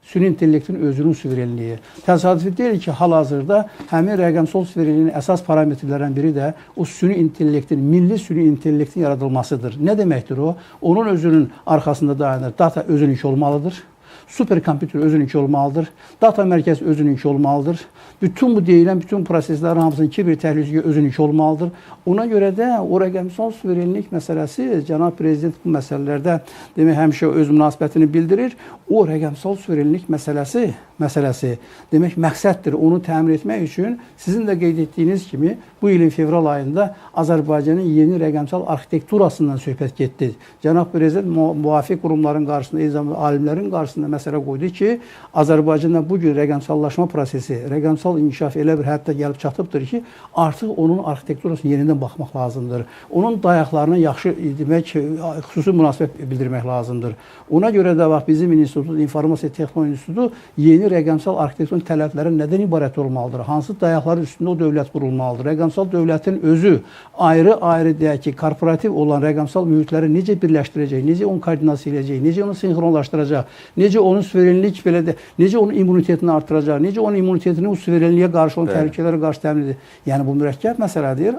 süni intellektin özünün suverenliyi. Təsadüfi deyil ki, hal-hazırda həmin rəqəmsal suverenliyin əsas parametrlərindən biri də o süni intellektin, milli süni intellektin yaradılmasıdır. Nə deməkdir o? Onun özünün arxasında dayanır. Data özününki olmalıdır. Superkompüter özününki olmalıdır. Data mərkəzi özününki olmalıdır. Bütün bu deyilən, bütün proseslərin hamısının kiber təhlükəsizliyi özününki olmalıdır. Ona görə də o rəqəmsal suverenlik məsələsi, cənab prezident bu məsələlərdə demək həmişə öz münasibətini bildirir. O rəqəmsal suverenlik məsələsi demək məqsəddir. Onu təmin etmək üçün sizin də qeyd etdiyiniz kimi bu ilin fevral ayında Azərbaycanın yeni rəqəmsal arxitekturasından söhbət getdi. Cənab prezident müvafiq qurumların qarşısında, eyni zamanda alimlərin qarşısında məsələ qoydu ki, Azərbaycanda bugün rəqəmsallaşma prosesi, rəqəmsal inkişaf elə bir həddə gəlib çatıbdır ki, artıq onun arxitekturasına yenidən baxmaq lazımdır. Onun dayaqlarına yaxşı demək, xüsusi münasibət bildirmək lazımdır. Ona görə də bax bizim institutumuz, İnformasiya Texnologiya İnstitutu yeni rəqəmsal arxitekturun tələbləri nədən ibarət olmalıdır? Hansı dayaqların üstündə o dövlət qurulmalıdır? Rəqəmsal dövlətin özü ayrı-ayrı deyək ki, korporativ olan rəqəmsal mühitləri necə birləşdirəcək, necə onu koordinasiya edəcək, necə onu sinxronlaşdıracaq, necə onun suverenlik belə də, necə onun immunitetini artıracaq, necə onun immunitetini o suverenliyə qarşı, onun təhlükələrə qarşı təmin edəcək. Yəni bu mürəkkəb məsələdir.